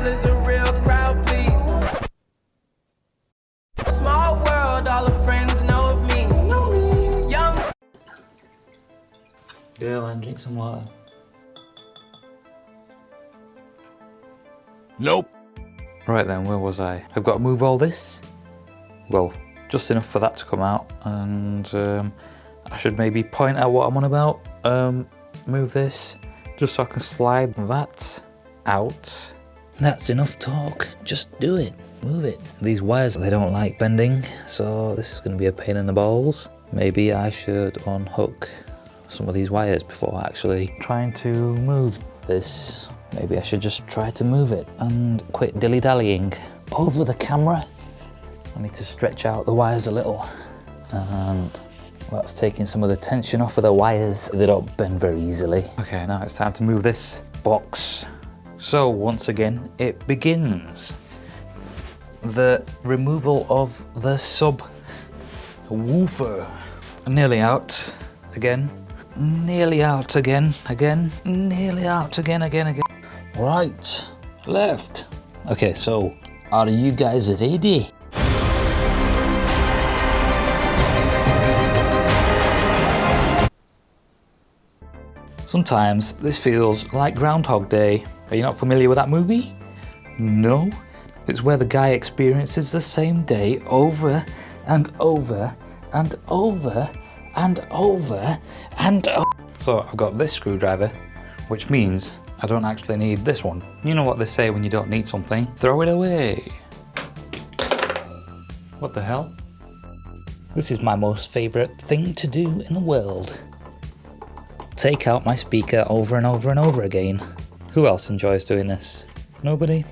hell is a real crowd, please? Small world, all the friends know of me. Young girl, and drink some water. Nope. Right then, where was I? I've got to move all this. Well, just enough for that to come out, and I should maybe point out what I'm on about. Move this, just so I can slide that out. That's enough talk, just do it, move it. These wires, they don't like bending, so this is going to be a pain in the balls. Maybe I should unhook some of these wires before actually trying to move this. Maybe I should just try to move it and quit dilly-dallying over the camera. I need to stretch out the wires a little, and that's taking some of the tension off of the wires. They don't bend very easily. Okay, now it's time to move this box. So once again, it begins. The removal of the subwoofer. Nearly out again. Nearly out again. Nearly out again. Right, left. Okay, so are you guys ready? Sometimes this feels like Groundhog Day. Are you not familiar with that movie? No? It's where the guy experiences the same day over and over and over and over and over. So I've got this screwdriver, which means I don't actually need this one. You know what they say when you don't need something? Throw it away. What the hell? This is my most favourite thing to do in the world. Take out my speaker over and over and over again. Who else enjoys doing this? Nobody?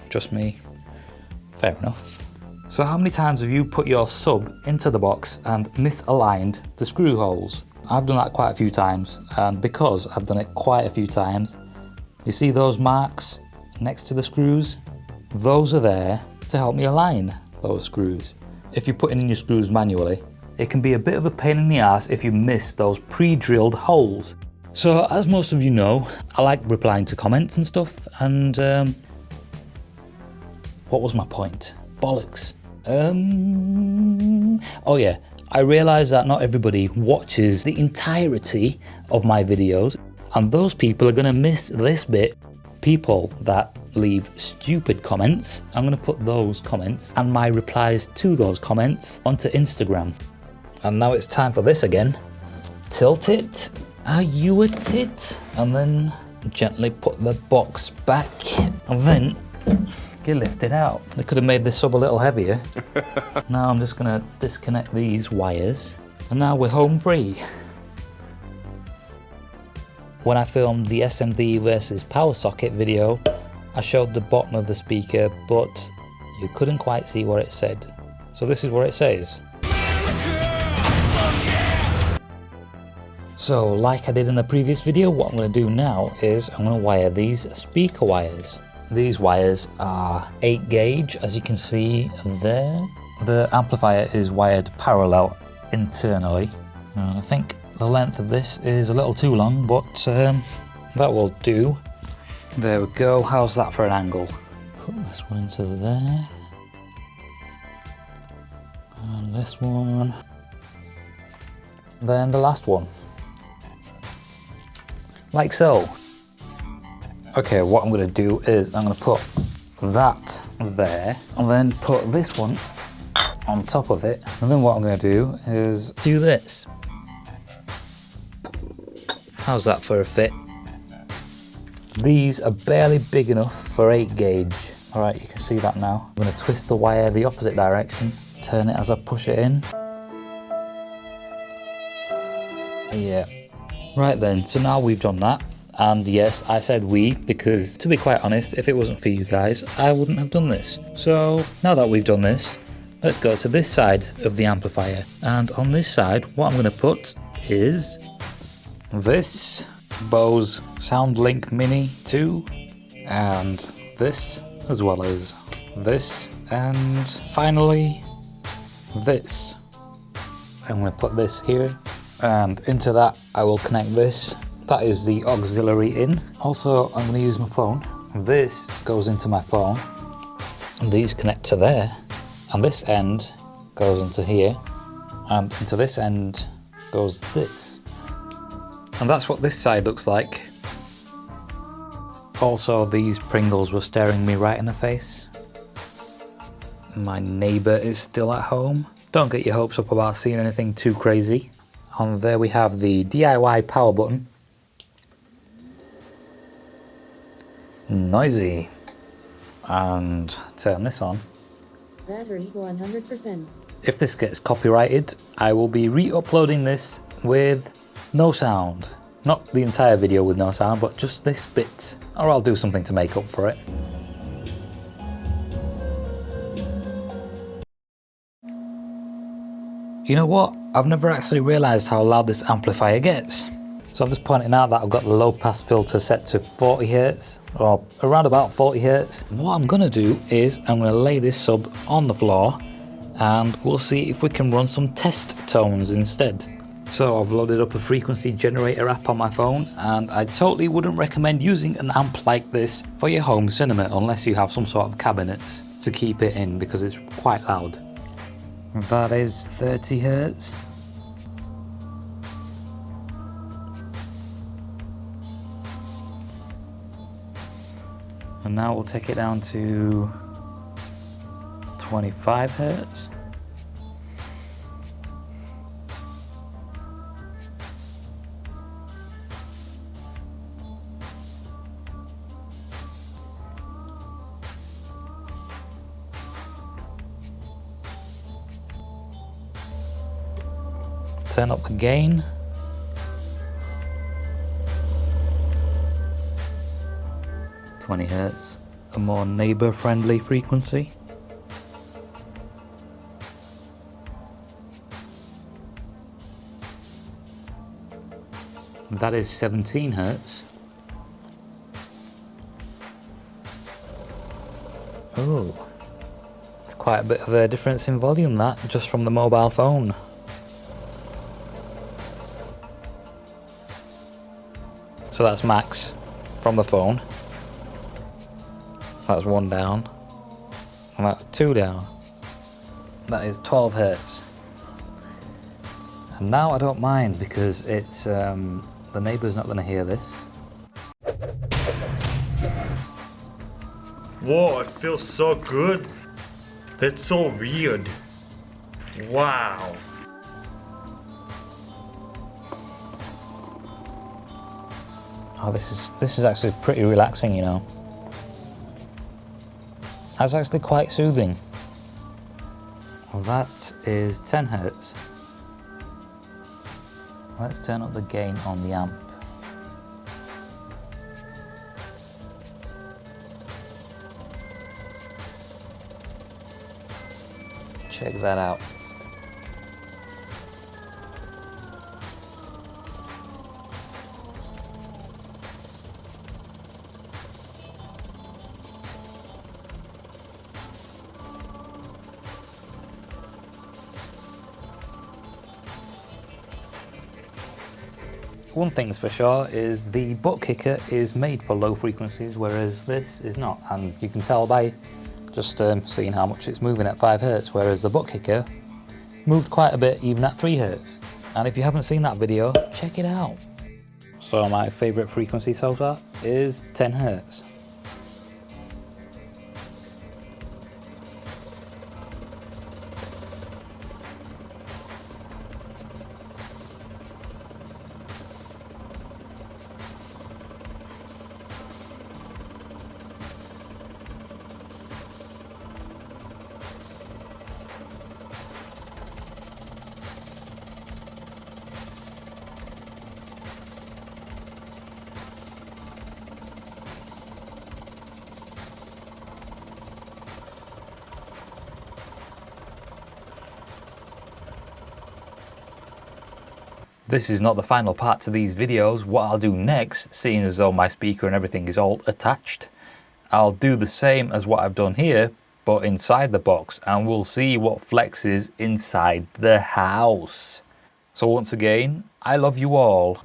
Just me? Fair enough. So how many times have you put your sub into the box and misaligned the screw holes? I've done that quite a few times, and because I've done it quite a few times, you see those marks next to the screws? Those are there to help me align those screws. If you're putting in your screws manually, it can be a bit of a pain in the ass if you miss those pre-drilled holes. So as most of you know, I like replying to comments and stuff, and what was my point? Bollocks. Oh yeah, I realise that not everybody watches the entirety of my videos, and those people are going to miss this bit. People that leave stupid comments, I'm going to put those comments and my replies to those comments onto Instagram. And now it's time for this again. Tilt it. Are you a tit? And then gently put the box back, and then you lift it out. They could have made this sub a little heavier. Now I'm just going to disconnect these wires, and now we're home free. When I filmed the SMD versus power socket video, I showed the bottom of the speaker, but you couldn't quite see what it said. So this is what it says. So like I did in the previous video, what I'm going to do now is I'm going to wire these speaker wires. These wires are 8 gauge, as you can see there. The amplifier is wired parallel internally. I think the length of this is a little too long, but that will do. There we go. How's that for an angle? Put this one into there. And this one. Then the last one. Like so. Okay, what I'm going to do is I'm going to put that there, and then put this one on top of it, and then what I'm going to do is do this. How's that for a fit? These are barely big enough for 8 gauge. Alright, you can see that now. I'm going to twist the wire the opposite direction, turn it as I push it in. Yeah. Right then, so now we've done that. And yes, I said we, because to be quite honest, if it wasn't for you guys, I wouldn't have done this. So now that we've done this, let's go to this side of the amplifier. And on this side, what I'm going to put is this Bose SoundLink Mini 2, and this, as well as this, and finally this. I'm going to put this here, and into that I will connect this. That is the auxiliary in. Also, I'm going to use my phone This goes into my phone, and these connect to there, and this end goes into here, and into this end goes this. And that's what this side looks like. Also, these Pringles were staring me right in the face. My neighbour is still at home. Don't get your hopes up about seeing anything too crazy. And there we have the DIY power button. Noisy. And turn this on. Battery 100%. If this gets copyrighted, I will be re-uploading this with no sound. Not the entire video with no sound, but just this bit. Or I'll do something to make up for it. You know what? I've never actually realised how loud this amplifier gets. So I'm just pointing out that I've got the low pass filter set to 40 Hz, or around about 40 Hz. What I'm gonna do is I'm gonna lay this sub on the floor and we'll see if we can run some test tones instead. So I've loaded up a frequency generator app on my phone, and I totally wouldn't recommend using an amp like this for your home cinema unless you have some sort of cabinets to keep it in, because it's quite loud. That is 30 Hz. And now we'll take it down to 25 Hz. Turn up the gain. Hz, a more neighbour-friendly frequency. That is 17 Hz. Oh, it's quite a bit of a difference in volume, that, just from the mobile phone. So that's max from the phone. That's 1 down, and that's 2 down. That is 12 Hz. And now I don't mind, because it's the neighbour's not going to hear this. Whoa, it feels so good. That's so weird. Wow. Oh, this is actually pretty relaxing, you know. That's actually quite soothing. Well, that is 10 Hz. Let's turn up the gain on the amp. Check that out. One thing's for sure is the butt kicker is made for low frequencies, whereas this is not, and you can tell by just seeing how much it's moving at 5 Hz, whereas the butt kicker moved quite a bit even at 3 Hz. And if you haven't seen that video, check it out. So my favourite frequency so far is 10 Hz. This is not the final part to these videos. What I'll do next, seeing as though my speaker and everything is all attached, I'll do the same as what I've done here, but inside the box, and we'll see what flexes inside the house. So once again, I love you all.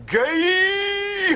Gay!